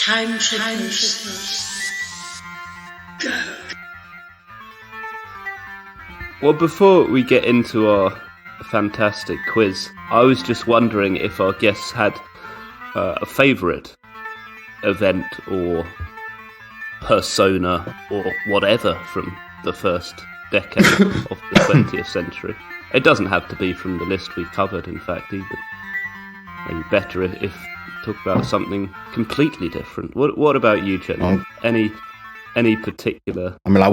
Time trippers. Go. Well, before we get into our fantastic quiz, I was just wondering if our guests had a favourite event or persona or whatever from the first decade of the 20th century. It doesn't have to be from the list we covered, in fact, either. Maybe better if talk about something completely different. What about you, Jenny? Any particular? I mean, I'll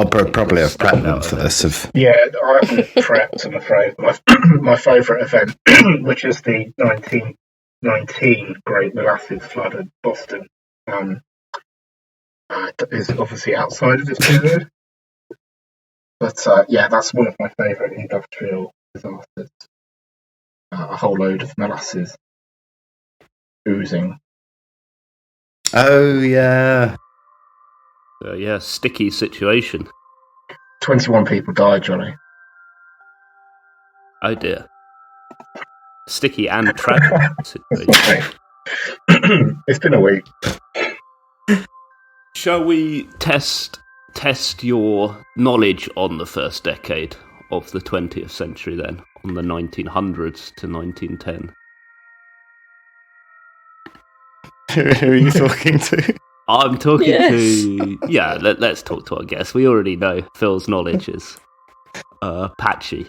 probably have prepped them for this. Yeah, I haven't prepped, I'm afraid. My favourite event, which is the 1919 Great Molasses Flood at Boston, is obviously outside of this period. But yeah, that's one of my favourite industrial disasters. A whole load of molasses oozing. Oh, yeah. Yeah, sticky situation. 21 people died, Johnny. Oh dear. Sticky and tragic situation. It's been a week. Shall we test your knowledge on the first decade of the 20th century then, on the 1900s to 1910? Who are you talking to? I'm talking to... Yeah, let's talk to our guest. We already know Phil's knowledge is patchy.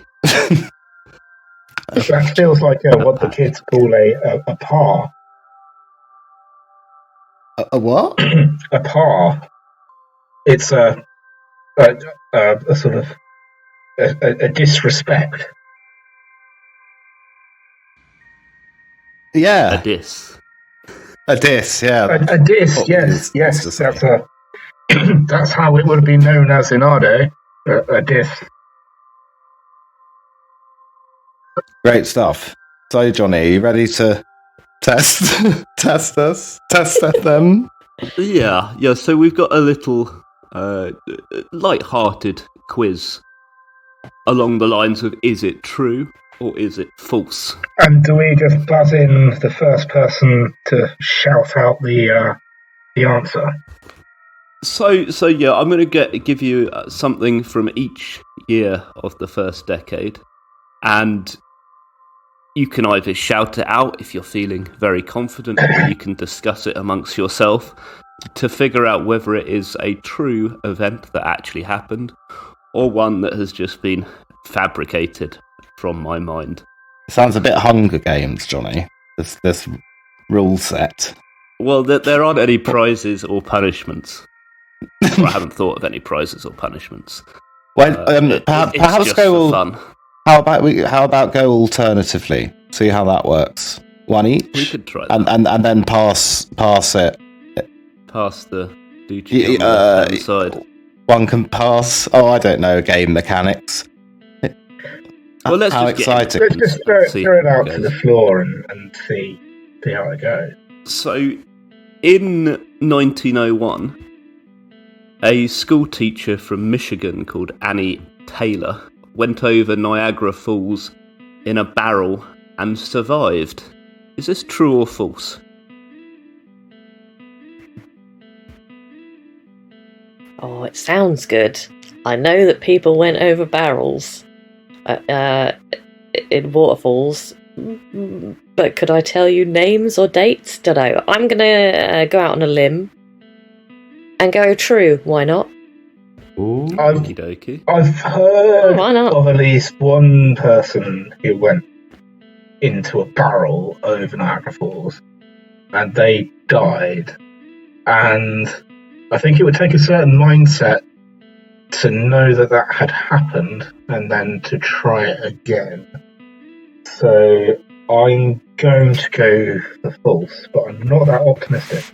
That feels like what the kids call a par. A what? A par. It's a sort of a disrespect. Yeah. A diss. A diss, yeah. A diss, yes. That's how it would have been known as in our day. A diss. Great stuff. So, Johnny, are you ready to test them? Yeah. So we've got a little light-hearted quiz along the lines of: is it true or is it false? And do we just buzz in the first person to shout out the answer? So yeah, I'm going to give you something from each year of the first decade, and you can either shout it out if you're feeling very confident, or you can discuss it amongst yourself to figure out whether it is a true event that actually happened, or one that has just been fabricated from my mind. Sounds a bit Hunger Games, Johnny. This rule set. Well, there aren't any prizes or punishments. Well, I haven't thought of any prizes or punishments. Well, perhaps just go for fun. How about go alternatively? See how that works. One each. We could try that. And then pass it. Pass the Duchy on the left-hand side. One can pass. Oh, I don't know. Game mechanics. Well, let's how just exciting! Let's just throw it out to the floor and see how it goes. So, in 1901, a school teacher from Michigan called Annie Taylor went over Niagara Falls in a barrel and survived. Is this true or false? Oh, it sounds good. I know that people went over barrels in waterfalls, but could I tell you names or dates? Don't know. I'm going to go out on a limb and go true. Why not? Okie dokie. I've heard of at least one person who went into a barrel over Niagara Falls and they died. And I think it would take a certain mindset to know that had happened and then to try it again. So I'm going to go for false, but I'm not that optimistic.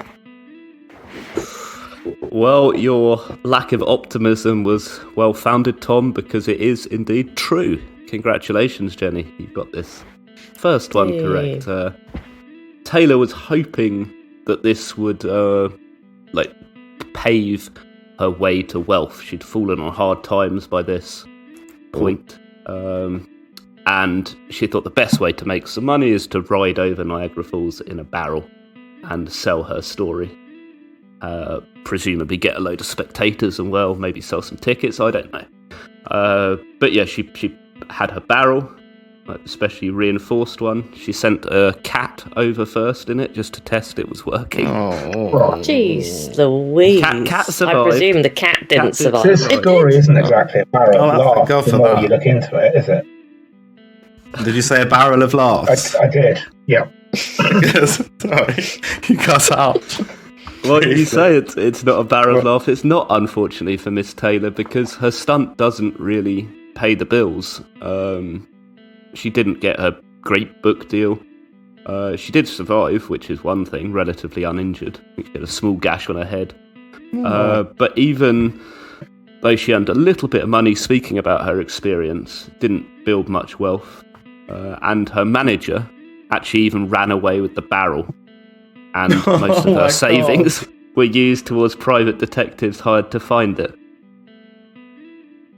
Well, your lack of optimism was well-founded, Tom, because it is indeed true. Congratulations, Jenny. You've got this first one correct. Taylor was hoping that this would pave her way to wealth. She'd fallen on hard times by this point. And she thought the best way to make some money is to ride over Niagara Falls in a barrel. and sell her story. Presumably get a load of spectators and, well, maybe sell some tickets, I don't know. But yeah, she had her barrel, like a specially reinforced one. She sent a cat over first in it just to test it was working. Jeez Louise. Cat survived. I presume the cat didn't survive. This story isn't exactly a barrel of laughs God the for more that. you look into it, is it? Did you say a barrel of laughs? I did, yeah. Sorry, you cut out. Well, you say it's not a barrel of laugh. It's not, unfortunately, for Miss Taylor, because her stunt doesn't really pay the bills. She didn't get a great book deal. She did survive, which is one thing, relatively uninjured. She had a small gash on her head. But even though she earned a little bit of money speaking about her experience, didn't build much wealth. And her manager actually even ran away with the barrel. And most of her savings were used towards private detectives hired to find it.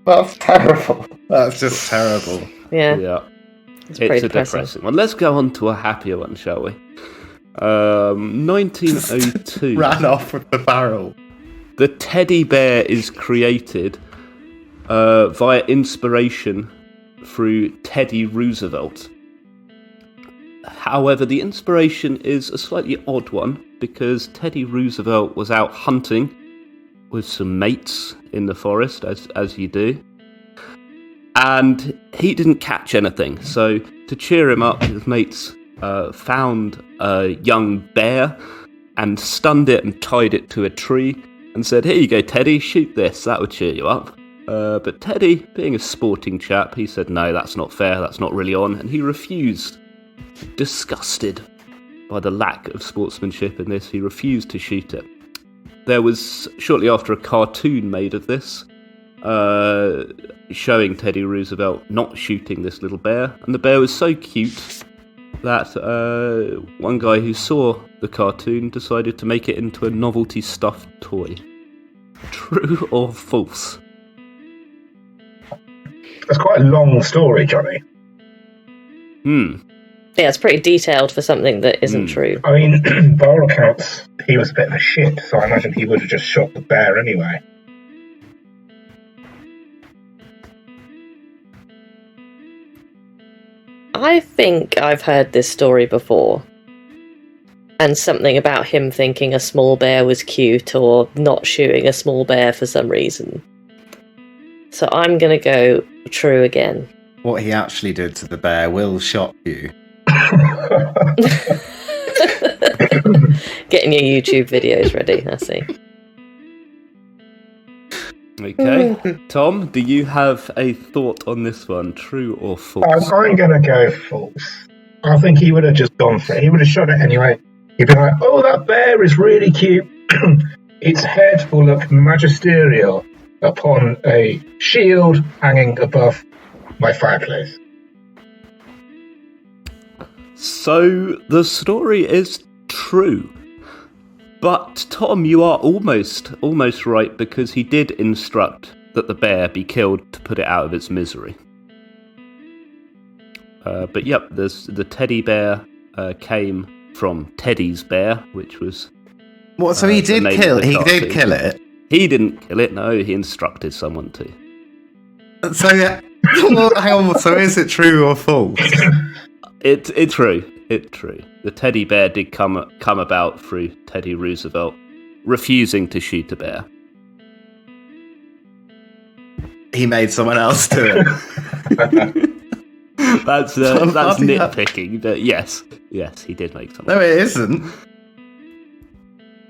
That's terrible. That's just terrible. Yeah. It's pretty a depressing. depressing one. Let's go on to a happier one, shall we? 1902. Ran off with the barrel. The teddy bear is created via inspiration through Teddy Roosevelt. However, the inspiration is a slightly odd one because Teddy Roosevelt was out hunting with some mates in the forest, as you do. And he didn't catch anything. So to cheer him up, his mates found a young bear and stunned it and tied it to a tree and said, "Here you go, Teddy, shoot this, that would cheer you up." But Teddy, being a sporting chap, he said, "No, that's not fair, that's not really on," and he refused. Disgusted by the lack of sportsmanship in this, he refused to shoot it. There was, shortly after, a cartoon made of this, showing Teddy Roosevelt not shooting this little bear, and the bear was so cute that one guy who saw the cartoon decided to make it into a novelty stuffed toy. True or false? That's quite a long story, Johnny. Yeah, it's pretty detailed for something that isn't true. I mean, by all accounts, he was a bit of a shit, so I imagine he would have just shot the bear anyway. I think I've heard this story before. And something about him thinking a small bear was cute or not shooting a small bear for some reason. So I'm going to go true again. What he actually did to the bear will shock you. Getting your YouTube videos ready, I see. Okay. Tom, do you have a thought on this one? True or false? I'm going to go false. I think he would have just gone for it. He would have shot it anyway. He'd be like, "Oh, that bear is really cute. Its head will look magisterial upon a shield hanging above my fireplace." So the story is true. But Tom, you are almost right, because he did instruct that the bear be killed to put it out of its misery. But yep, the teddy bear came from Teddy's bear, which was What? So he did kill. He did kill it. He didn't kill it. No, he instructed someone to. So hang on. So is it true or false? It's true. It's true. The teddy bear did come about through Teddy Roosevelt refusing to shoot a bear. He made someone else do it. That's nitpicking, but yes, he did make someone. No, it isn't.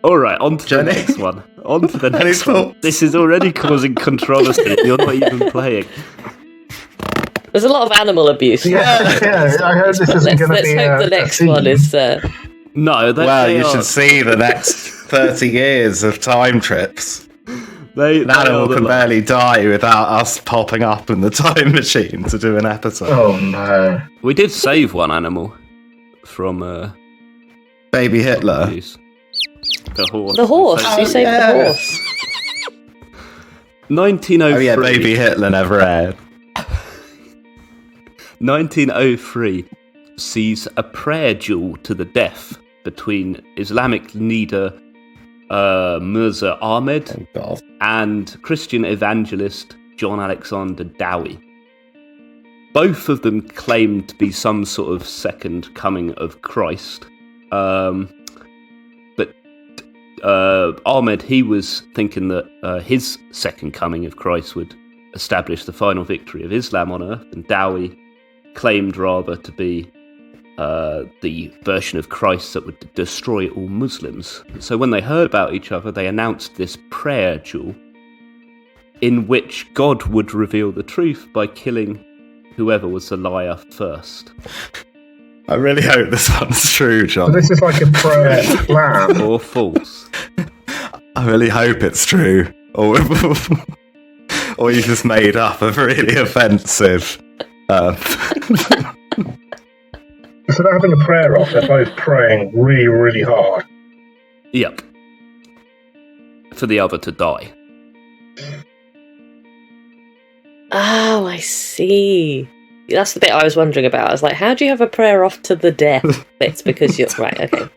All right, on to the next one. On to the next one. This is already causing controversy. You're not even playing. There's a lot of animal abuse. Yeah, I heard this isn't going to be. Let's hope the next one is. No, you should see the next 30 years of time trips. An animal can barely die without us popping up in the time machine to do an episode. Oh no! We did save one animal from Baby Hitler. abuse. The horse. The horse. Oh, You saved the horse. 1903. Oh yeah, Baby Hitler never aired. 1903 sees a prayer duel to the death between Islamic leader Mirza Ahmed and Christian evangelist John Alexander Dowie. Both of them claimed to be some sort of second coming of Christ. But Ahmed, he was thinking that his second coming of Christ would establish the final victory of Islam on earth, and Dowie claimed rather to be the version of Christ that would destroy all Muslims. So when they heard about each other, they announced this Prayer-Duel in which God would reveal the truth by killing whoever was the liar first. I really hope this one's true, John. So this is like a prayer slam. Or false. I really hope it's true. Or you just made up a really offensive... So they're having a prayer off. They're both praying really, really hard. Yep. For the other to die. Oh, I see. That's the bit I was wondering about. I was like, how do you have a prayer off to the death? It's because you're... Right, okay.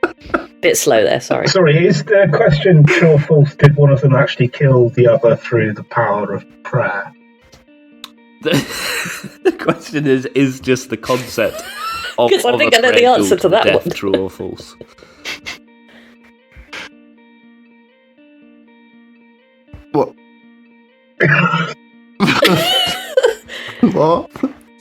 Bit slow there, sorry. Sorry, is the question true or false? Did one of them actually kill the other through the power of prayer? The question is just the concept of... Because I think I know the answer to that death, one. True or false? What? What?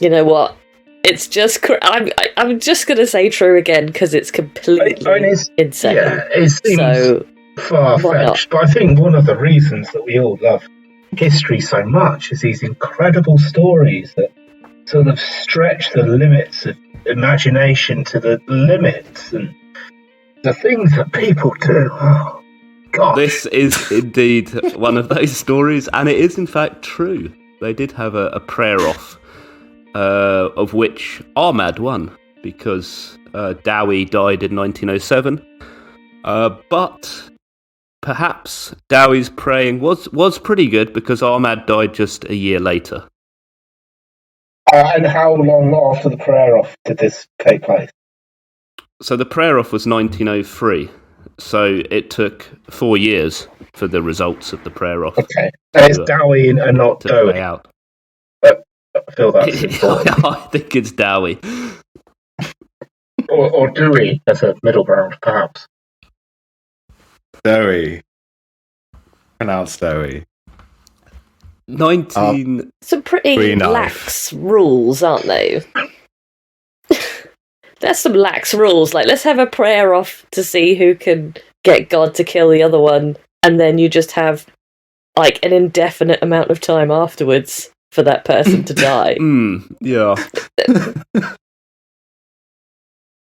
You know what? It's just... I'm just going to say true again because it's completely insane. Yeah, it seems so, far-fetched, but I think one of the reasons that we all love history so much is these incredible stories that sort of stretch the limits of imagination to the limits, and the things that people do. Oh, gosh. This is indeed one of those stories, and it is in fact true. They did have a prayer-off, of which Ahmad won, because Dowie died in 1907. But perhaps Dowie's praying was pretty good, because Ahmad died just a year later. And how long after the prayer-off did this take place? So the prayer-off was 1903. So it took 4 years for the results of the prayer-off. Okay. And it's Dowie and not Dowie. Out. But I feel that's important. I think it's Dowie. Or Dewey as a middle ground, perhaps. Dowie. Pronounced Dowie. Some pretty lax rules, aren't they? There's some lax rules, like let's have a prayer off to see who can get God to kill the other one, and then you just have like an indefinite amount of time afterwards for that person to die. Yeah.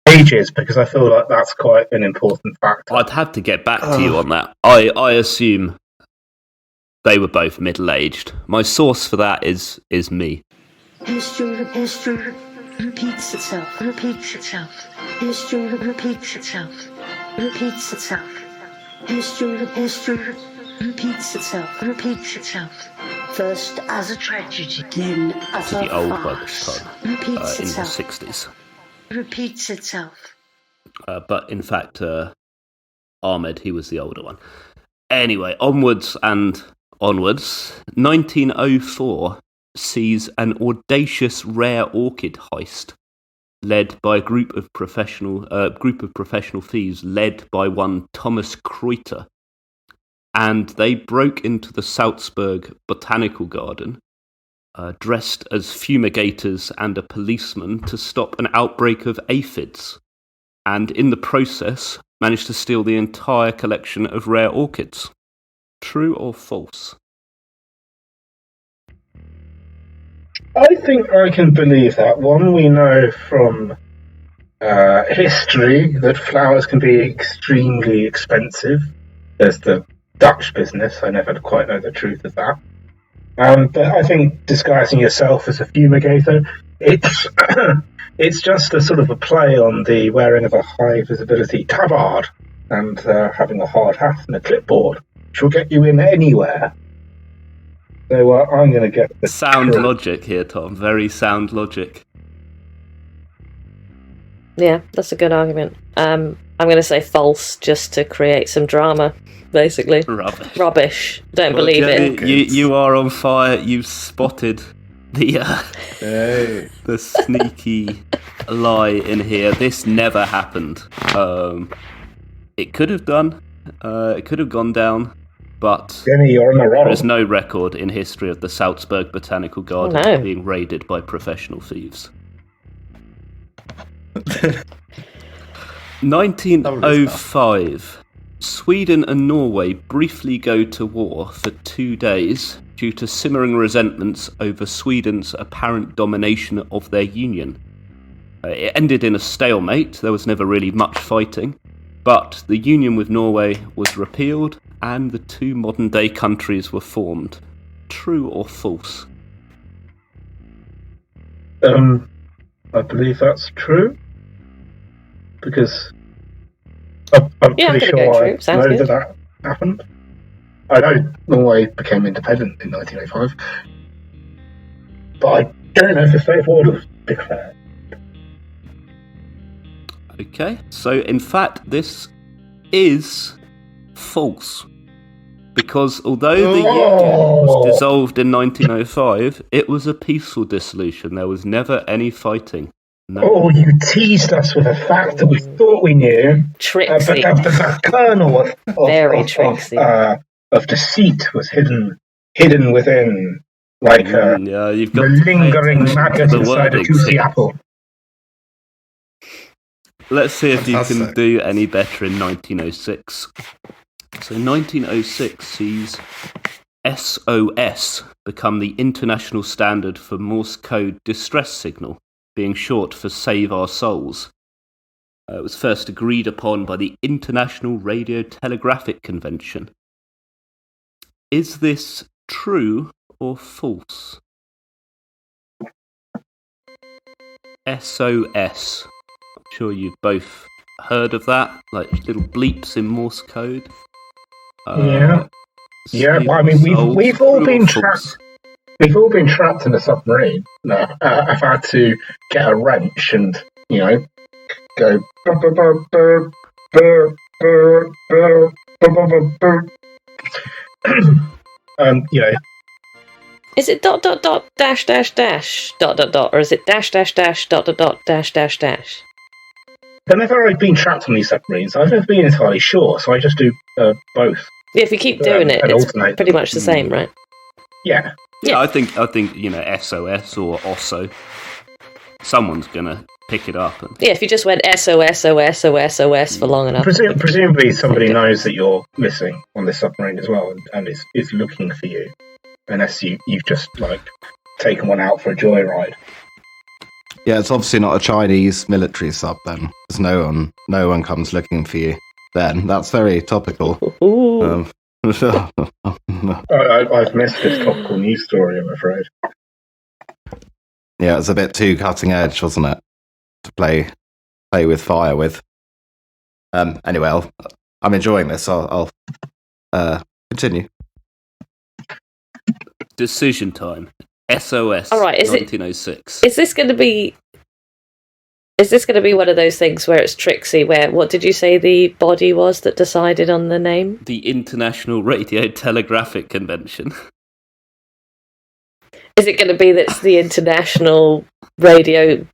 Ages, because I feel like that's quite an important factor. I'd have to get back to you on that. I assume they were both middle-aged. My source for that is me. History repeats itself. History repeats itself. History repeats itself. First as a tragedy, then as a The old one farce. this time, in the 60s. Repeats itself. But in fact, Ahmed, he was the older one. Anyway, onwards and onwards. 1904 sees an audacious rare orchid heist led by a group of professional thieves led by one Thomas Kreuter. And they broke into the Salzburg Botanical Garden, dressed as fumigators and a policeman, to stop an outbreak of aphids, and in the process managed to steal the entire collection of rare orchids. True or false? I think I can believe that. One, we know from history that flowers can be extremely expensive. There's the Dutch business. I never quite know the truth of that. But I think disguising yourself as a fumigator, it's just a sort of a play on the wearing of a high visibility tabard and having a hard hat and a clipboard, which will get you in anywhere. So I'm going to get the sound logic here, Tom. Very sound logic. Yeah, that's a good argument. I'm going to say false, just to create some drama, basically. Rubbish. Don't believe Jenny, it. You are on fire. You've spotted the sneaky lie in here. This never happened. It could have done. It could have gone down, but Jenny, you're on the roll. there is no record in history of the Salzburg Botanical Garden being raided by professional thieves. 1905. Sweden and Norway briefly go to war for 2 days due to simmering resentments over Sweden's apparent domination of their union. It ended in a stalemate. There was never really much fighting, but the union with Norway was repealed and the two modern-day countries were formed. True or false? I believe that's true. Because I'm pretty sure I know that happened. I know Norway became independent in 1905, but I don't know if the state of order was declared. Okay, so in fact this is false. Because although the union was dissolved in 1905, it was a peaceful dissolution. There was never any fighting. No. Oh, you teased us with a fact that we thought we knew. Tricksy. The kernel of deceit was hidden within, like you've got the lingering maggot inside a juicy apple. Let's see if you can do any better in 1906. So 1906 sees SOS become the international standard for Morse code distress signal, being short for Save Our Souls. It was first agreed upon by the International Radio Telegraphic Convention. Is this true or false? SOS. I'm sure you've both heard of that, like little bleeps in Morse code. Yeah. I mean, we've all been trapped. We've all been trapped in a submarine. I've had to get a wrench and, go. Is it ... or is it ... Whenever I've been trapped on these submarines, I've never been entirely sure, so I just do both. Yeah, if you keep doing it, it's pretty much the same, right? Yeah. Yeah, I think SOS or OSO, someone's gonna pick it up. Yeah, if you just went SOS for long enough. Presumably somebody knows that you're missing on this submarine as well, and is looking for you, unless you've just taken one out for a joyride. Yeah, it's obviously not a Chinese military sub then, because no one comes looking for you. Then that's very topical. I've missed this topical news story, I'm afraid. Yeah, it's a bit too cutting edge, wasn't it? To play with fire with. Anyway, I'm enjoying this. I'll continue. Decision time. SOS. All right, 1906. Is this going to be one of those things where it's tricksy? Where, what did you say the body was that decided on the name? The International Radio Telegraphic Convention. Is it going to be that it's the International Radio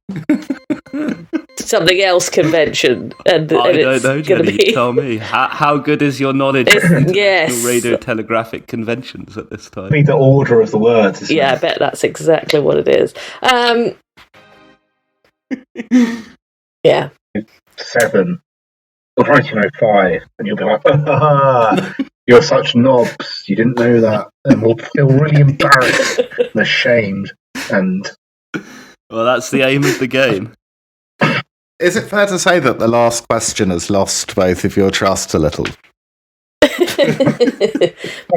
something else convention? And I don't know, Jenny. Tell me. How good is your knowledge of International Radio Telegraphic Conventions at this time? Be the order of the words. Yeah, I bet that's exactly what it is. Yeah. 7. 1905, and you'll be like, you're such knobs, you didn't know that, and we'll feel really embarrassed and ashamed. And well, that's the aim of the game. Is it fair to say that the last question has lost both of your trust a little?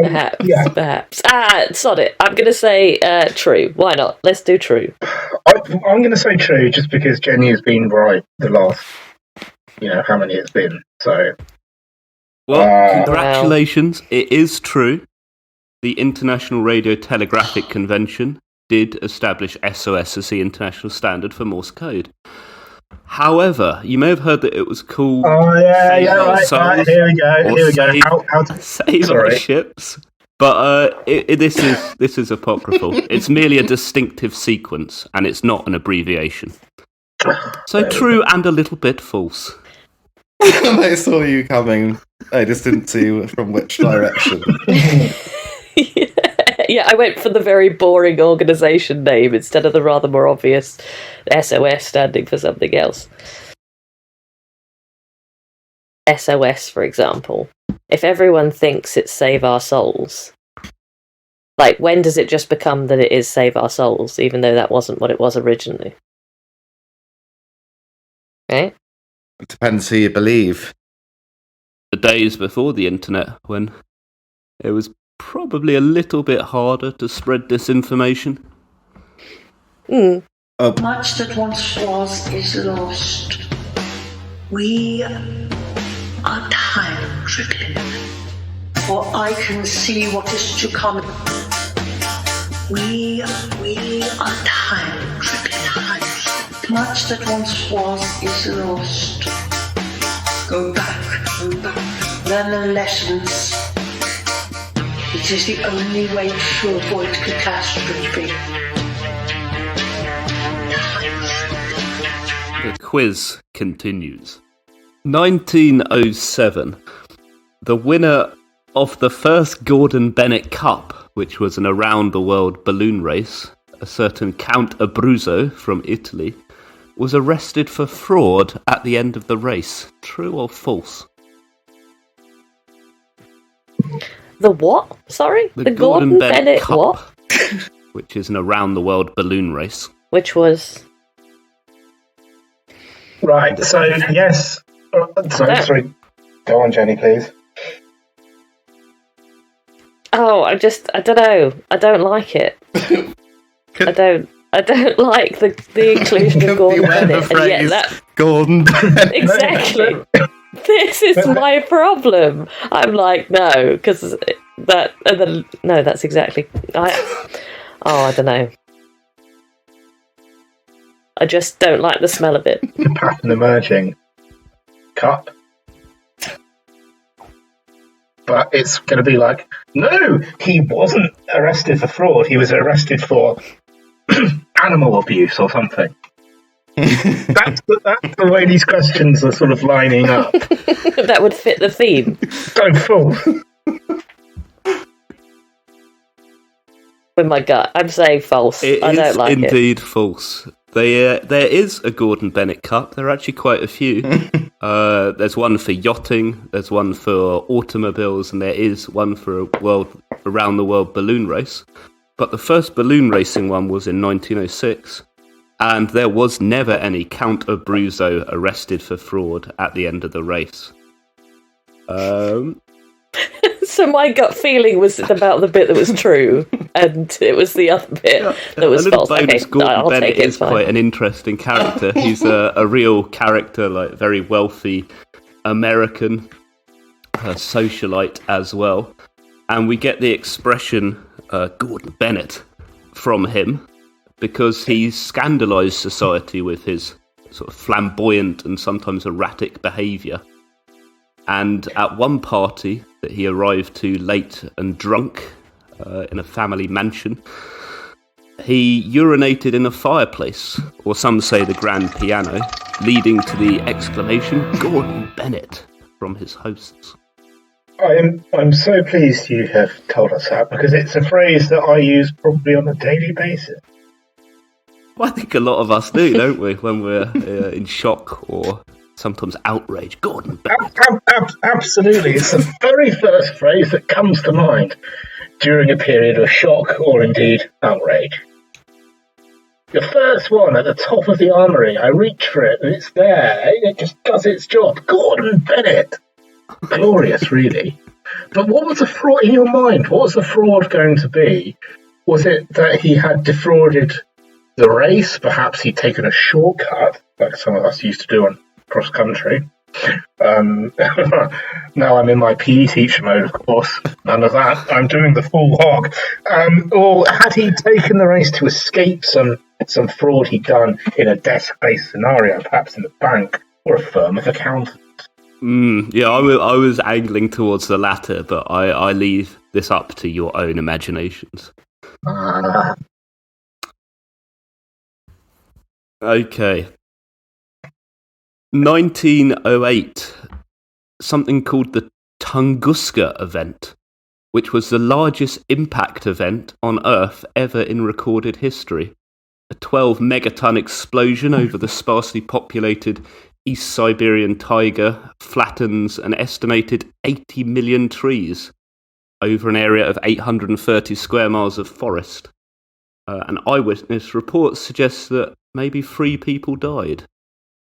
Perhaps. Sod it. I'm going to say true. Why not? Let's do true. I'm going to say true just because Jenny has been right the last, how many it's been. So, well, congratulations. Wow. It is true. The International Radio Telegraphic Convention did establish SOS as the international standard for Morse code. However, you may have heard that it was called right. Here we go. Save Our Ships. But this is apocryphal. It's merely a distinctive sequence, and it's not an abbreviation. So true and a little bit false. I saw you coming. I just didn't see from which direction. Yeah, I went for the very boring organisation name instead of the rather more obvious SOS standing for something else. SOS, for example. If everyone thinks it's Save Our Souls, like, when does it just become that it is Save Our Souls, even though that wasn't what it was originally? Right? It depends who you believe. The days before the internet, when it was probably a little bit harder to spread disinformation. Much that once was is lost. We are time trickling, for I can see what is to come. We are time trickling. Much that once was is lost. Go back, learn the lessons. It is the only way to avoid catastrophe. The quiz continues. 1907. The winner of the first Gordon Bennett Cup, which was an around-the-world balloon race, a certain Count Abruzzo from Italy, was arrested for fraud at the end of the race. True or false? The what? Sorry? The Gordon Bennett Cup, what? Which is an around-the-world balloon race. Which was... Right, so yes... Sorry. Go on, Jenny, please. Oh, I don't know. I don't like it. I don't like the inclusion of Gordon Bennett. And yet that... Gordon Bennett. Exactly. This is my problem. I'm like, no, because that... no, that's exactly... I don't know. I just don't like the smell of it. The pattern emerging. Cup. But it's going to be like, no, he wasn't arrested for fraud. He was arrested for animal abuse or something. That's the way these questions are sort of lining up. That would fit the theme. Don't fool. With my gut, I'm saying false. I don't like it. It is indeed false. There is a Gordon Bennett Cup. There are actually quite a few. There's one for yachting, there's one for automobiles, and there is one for a around-the-world balloon race. But the first balloon racing one was in 1906, and there was never any Count Abruzzo arrested for fraud at the end of the race. So my gut feeling was about the bit that was true, and it was the other bit that was false. Bonus, okay, Gordon Bennett is quite an interesting character. He's a real character, like very wealthy American socialite as well. And we get the expression Gordon Bennett from him because he scandalised society with his sort of flamboyant and sometimes erratic behaviour. And at one party that he arrived to late and drunk in a family mansion, he urinated in a fireplace, or some say the grand piano, leading to the exclamation, Gordon Bennett, from his hosts. I'm so pleased you have told us that, because it's a phrase that I use probably on a daily basis. Well, I think a lot of us do, don't we, when we're in shock or sometimes outrage. Gordon Bennett. Absolutely. It's the very first phrase that comes to mind during a period of shock or indeed outrage. The first one at the top of the armoury. I reach for it and it's there. It just does its job. Gordon Bennett. Glorious, really. But what was the fraud in your mind? What was the fraud going to be? Was it that he had defrauded the race? Perhaps he'd taken a shortcut, like some of us used to do on cross country. Now I'm in my PE teacher mode, of course. None of that. I'm doing the full hog. Or had he taken the race to escape some fraud he'd done in a desk-based scenario, perhaps in the bank or a firm of accountants? Yeah, I was angling towards the latter, but I leave this up to your own imaginations. Okay. 1908, something called the Tunguska event, which was the largest impact event on Earth ever in recorded history. A 12 megaton explosion over the sparsely populated East Siberian taiga flattens an estimated 80 million trees over an area of 830 square miles of forest. An eyewitness report suggests that maybe 3 people died.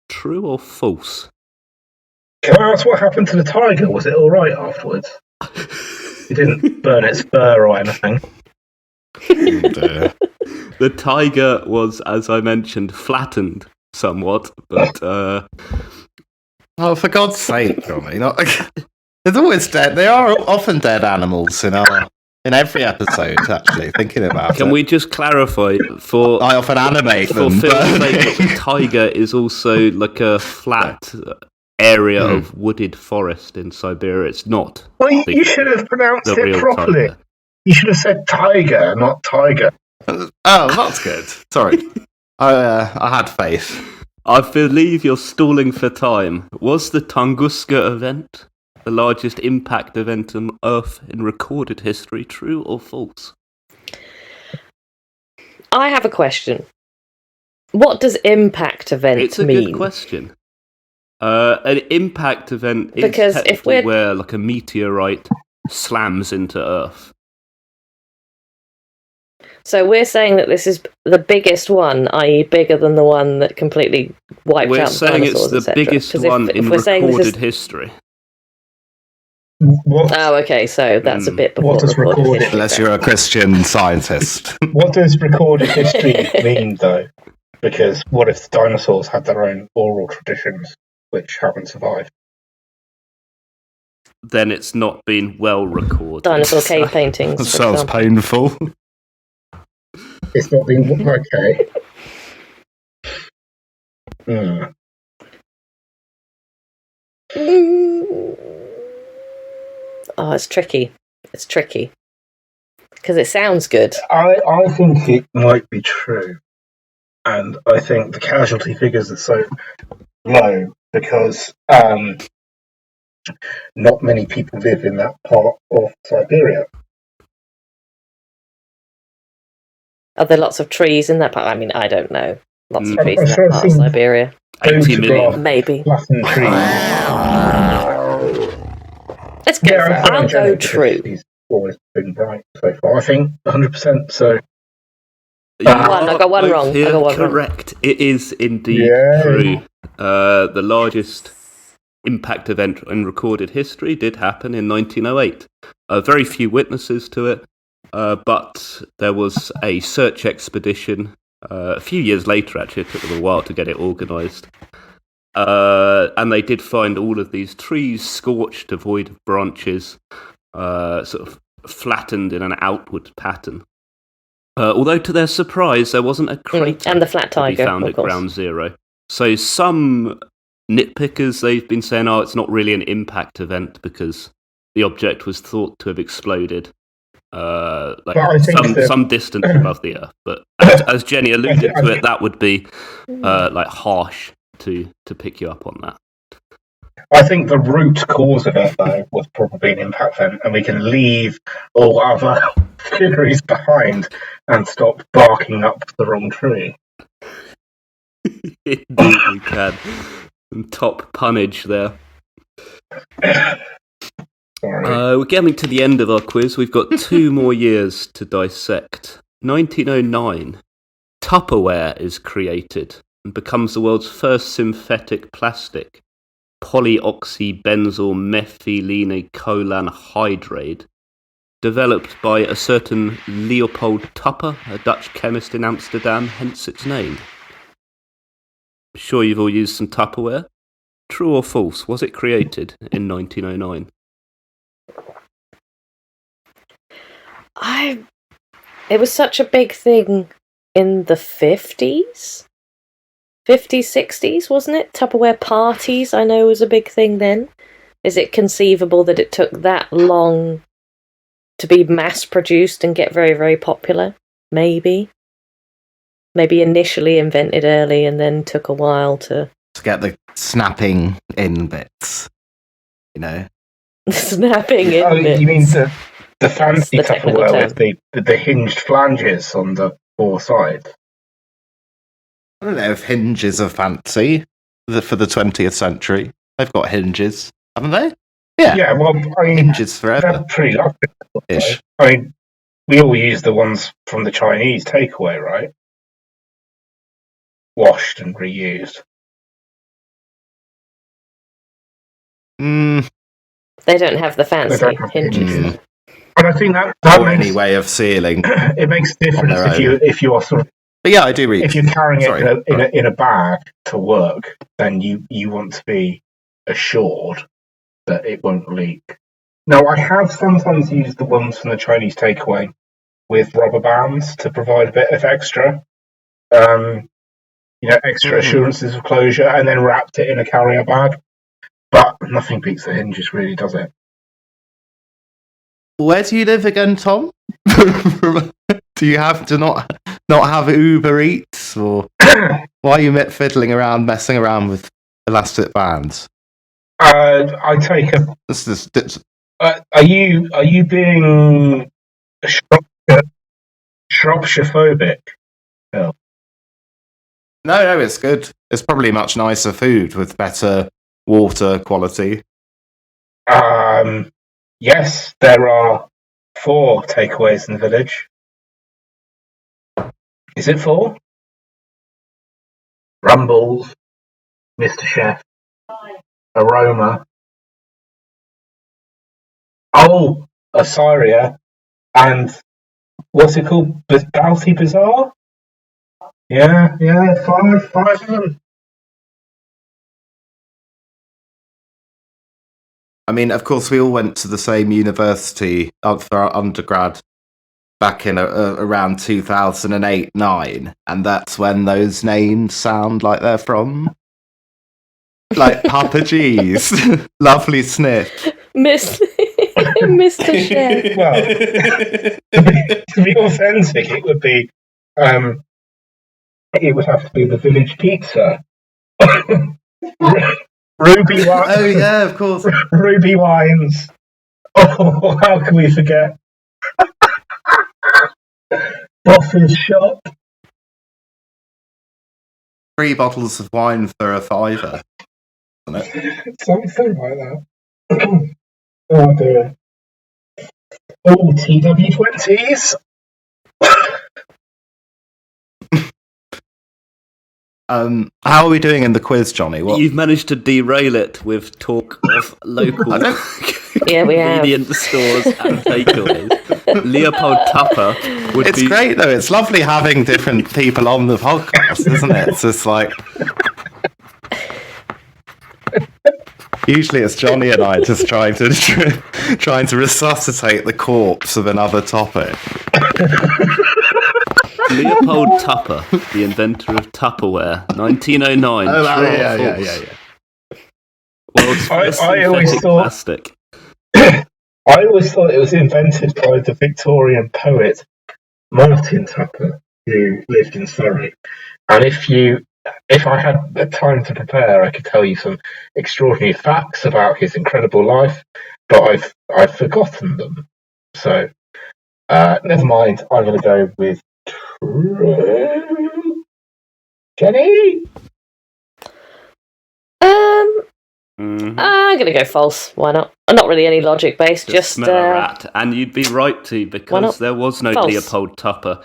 True or false? Can I ask what happened to the tiger? Was it all right afterwards? It didn't burn its fur or anything. The tiger was, as I mentioned, flattened somewhat, but oh, for God's sake, Jonny! There's always dead. There are often dead animals in every episode. Actually, thinking about it. Can we just clarify for? I often animate them. For Phil's sake, the tiger is also like a flat area of wooded forest in Siberia. It's not. Well, you should have pronounced it properly. Tiger. You should have said tiger, not tiger. Oh, that's good. Sorry. I had faith. I believe you're stalling for time. Was the Tunguska event the largest impact event on Earth in recorded history? True or false? I have a question. What does impact event mean? It's a good question. An impact event is because technically where like a meteorite slams into Earth. So we're saying that this is the biggest one, i.e. bigger than the one that completely wiped out the dinosaurs, We're saying it's the biggest one in recorded history. Oh, okay, so that's a bit before recorded history. Unless you're a Christian scientist. What does recorded history mean, though? Because what if the dinosaurs had their own oral traditions, which haven't survived? Then it's not been well recorded. Dinosaur cave paintings. That sounds painful. It's not been okay. Oh, it's tricky. It's tricky. Because it sounds good. I think it might be true. And I think the casualty figures are so low because not many people live in that part of Siberia. Are there lots of trees in that part? I mean, I don't know. Lots of trees in that part of Siberia. 80 million. Maybe. Let's go for it. I'll go true. He's always been right so far. I think 100%. So I got one wrong. Correct. It is indeed true. The largest impact event in recorded history did happen in 1908. Very few witnesses to it. But there was a search expedition a few years later, actually. It took them a while to get it organised. And they did find all of these trees scorched, devoid of branches, sort of flattened in an outward pattern. Although, to their surprise, there wasn't a crater and the flat tiger, to be found at ground zero. So some nitpickers, they've been saying, it's not really an impact event because the object was thought to have exploded. Some distance above the Earth, but as Jenny alluded to it, that would be harsh to pick you up on that. I think the root cause of it, though, was probably an impact event, and we can leave all other theories behind and stop barking up the wrong tree. Indeed, we can. Some top punnage there. We're getting to the end of our quiz. We've got 2 more years to dissect. 1909, Tupperware is created and becomes the world's first synthetic plastic, polyoxybenzyl methylene hydrate, developed by a certain Leopold Tupper, a Dutch chemist in Amsterdam, hence its name. I'm sure you've all used some Tupperware. True or false? Was it created in 1909? It was such a big thing in the 50s? 50s, 60s, wasn't it? Tupperware parties, I know, was a big thing then. Is it conceivable that it took that long to be mass-produced and get very, very popular? Maybe. Maybe initially invented early and then took a while to get the snapping in bits, you know. Snapping in bits. You mean the fancy Tupperware with the hinged flanges on the four sides? I don't know if hinges are fancy for the 20th century. They've got hinges, haven't they? Yeah. Yeah, well, I mean, hinges forever. They're pretty lovely. I mean, we all use the ones from the Chinese takeaway, right? Washed and reused. They don't have the fancy hinges. And I think that or makes, any way of sealing. It makes a difference if you are sort of. But yeah, I do read. If you're carrying it in a bag to work, then you want to be assured that it won't leak. Now, I have sometimes used the ones from the Chinese takeaway with rubber bands to provide a bit of extra, extra assurances of closure, and then wrapped it in a carrier bag. But nothing beats the hinges, really, does it? Where do you live again, Tom? Do you have to not have Uber Eats, or why are you fiddling around, messing around with elastic bands? I take a. Are you being Shropshire phobic? No, it's good. It's probably much nicer food with better water quality. Yes, there are 4 takeaways in the village. Is it 4? Rumbles, Mr. Chef, Aroma. Oh, Osiria, and what's it called? Bounty Bazaar? Yeah, 5 of them. I mean, of course, we all went to the same university for our undergrad back in around 2008-9, and that's when those names sound like they're from. Like Papa G's, Lovely Sniff. Mr. Chef. Well, to be authentic, it would be, it would have to be the village pizza. Ruby wines. Oh yeah, of course. Ruby wines. Oh, how can we forget? Boffin's shop. 3 bottles of wine for a £5, isn't it? Something like that. Oh dear. Oh, TW20s. How are we doing in the quiz, Jonny? You've managed to derail it with talk of local convenience stores and takeaways. Leopold Tupper would It's great, though. It's lovely having different people on the podcast, isn't it? It's just like... Usually it's Jonny and I just trying to resuscitate the corpse of another topic. Leopold Tupper, the inventor of Tupperware, 1909. Oh, yeah. World's first synthetic plastic. I always thought it was invented by the Victorian poet Martin Tupper, who lived in Surrey. And if I had the time to prepare, I could tell you some extraordinary facts about his incredible life, but I've forgotten them. So never mind. I'm going to go with Jenny. I'm going to go false. Why not? Not really any logic based. Just smell a rat, and you'd be right to, because there was no false. Leopold Tupper.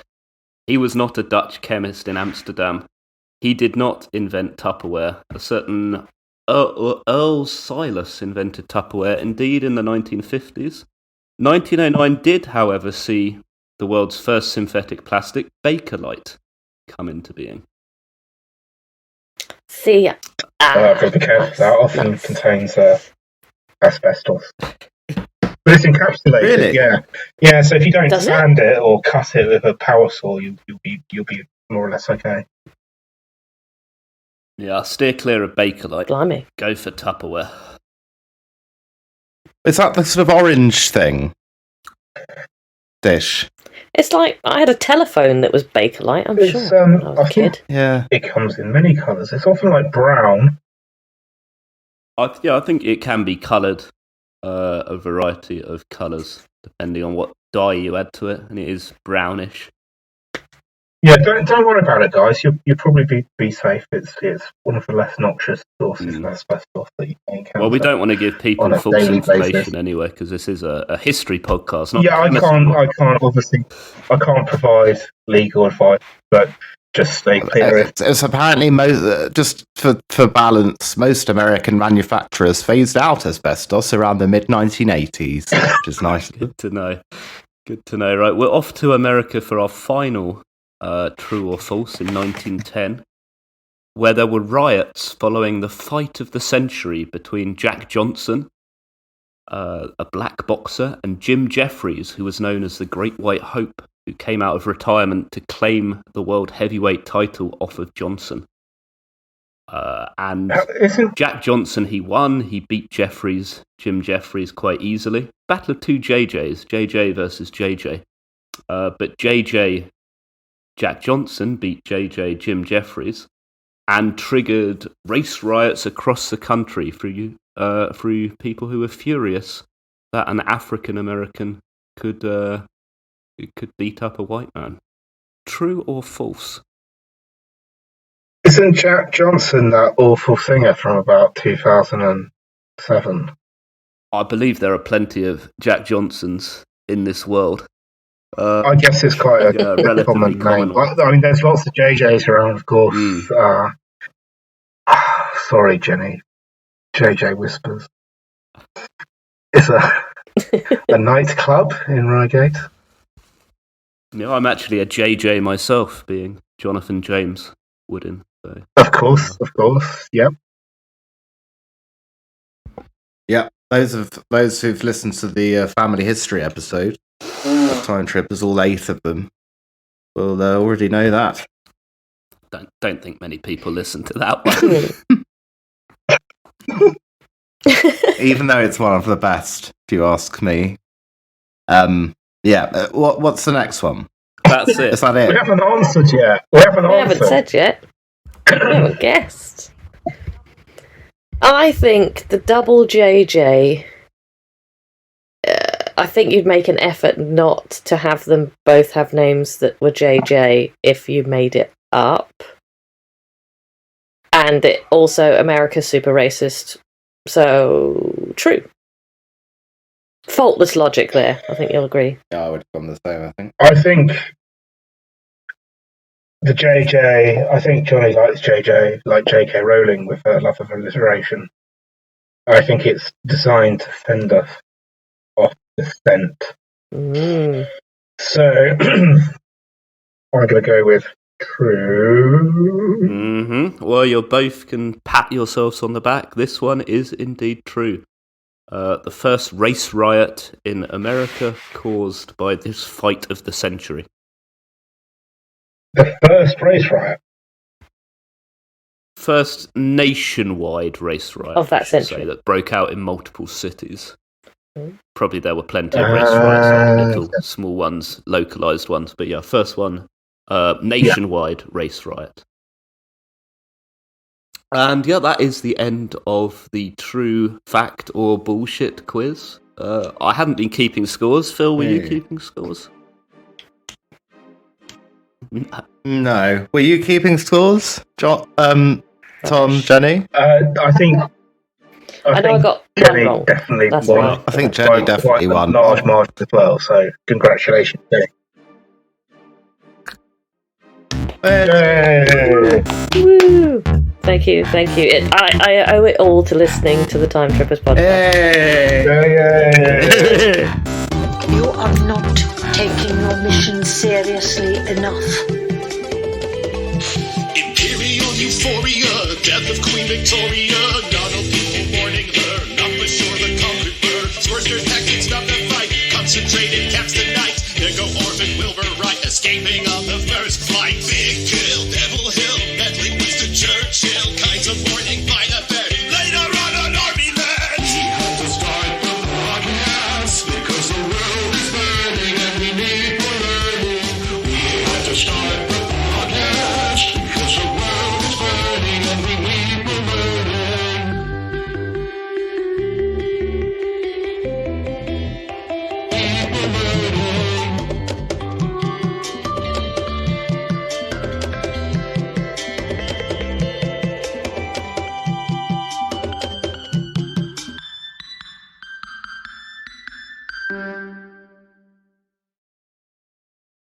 He was not a Dutch chemist in Amsterdam. He did not invent Tupperware. A certain Earl Silas invented Tupperware, indeed, in the 1950s. 1909 did, however, see the world's first synthetic plastic, Bakelite, come into being. See, Got to be careful. That often contains asbestos. But it's encapsulated. Really? Yeah. So if you don't Does it? sand it or cut it with a power saw, you'll be more or less okay. Yeah, steer clear of Bakelite. Blimey. Go for Tupperware. Is that the sort of orange thing? Dish. It's like I had a telephone that was Bakelite, I'm It's, sure, when I was I a think- kid. Yeah. It comes in many colours. It's often like brown. I think it can be coloured a variety of colours depending on what dye you add to it, and it is brownish. Yeah, don't worry about it, guys. You'll probably be safe. It's one of the less noxious sources of asbestos that you can encounter. Well, we don't want to give people on a false daily information basis. anyway, because this is a history podcast. Not Yeah, a chemistry one. I can't provide legal advice, but just stay clear. It's apparently just for balance. Most American manufacturers phased out asbestos around the mid-1980s, which is nice. Good to know. Good to know. Right, we're off to America for our final true or false in 1910, where there were riots following the fight of the century between Jack Johnson, a black boxer, and Jim Jeffries, who was known as the Great White Hope, who came out of retirement to claim the world heavyweight title off of Johnson. And Jack Johnson, he won. He beat Jim Jeffries, quite easily. Battle of two JJs, JJ versus JJ. But Jack Johnson beat Jim Jeffries and triggered race riots across the country through people who were furious that an African American could beat up a white man. True or false? Isn't Jack Johnson that awful singer from about 2007? I believe there are plenty of Jack Johnsons in this world. I guess it's quite a relatively common common name. one. I mean, there's lots of JJs around, of course. Sorry, Jenny. JJ Whispers. It's a nightclub in Reigate. Yeah, I'm actually a JJ myself, being Jonathan James Woodin. So. Of course, yep. Yeah, those who've listened to the family history episode of Time Trippers, all 8 of them, will already know that. Don't think many people listen to that one. Even though it's one of the best, if you ask me. What's the next one? That's it. Is that it? We haven't answered yet. We haven't said yet. We haven't guessed. I think the double JJ. I think you'd make an effort not to have them both have names that were JJ if you made it up. And it also, America's super racist. So, true. Faultless logic there. I think you'll agree. Yeah, I would have gone the same, I think. I think the JJ, I think Johnny likes JJ, like JK Rowling with her love of alliteration. I think it's designed to fend us off the scent. So, I'm going to go with true. Mm-hmm. Well, you both can pat yourselves on the back. This one is indeed true. The first race riot in America caused by this fight of the century. The first race riot? First nationwide race riot Of that I should century. say, that broke out in multiple cities. Probably there were plenty of race riots, like little small ones, localized ones, but yeah, first one, nationwide race riot. And yeah, that is the end of the true fact or bullshit quiz. I haven't been keeping scores. Phil, were you keeping scores? No. Were you keeping scores, Tom, Jenny? I think. I know I got Jenny one wrong. definitely That's won. right. I think Jenny definitely quite won. a large margin as well. So congratulations, Jenny. Yay! Woo! Thank you. I owe it all to listening to the Time Trippers podcast. Hey! You are not taking your mission seriously enough. Imperial euphoria, death of Queen Victoria. Not all people mourning her, not for sure the conqueror. Scores their tactics, not the fight. Concentrated caps the night. There go Orphan Wilbur Wright, escaping on the first flight. Big Kill, Devil Hill, meddling Winston Churchill. Kinds of warning by the bed. Later on an army led. We have to start the podcast because the world is burning and we need more learning. We have to start the podcast because the world is burning and we need more learning.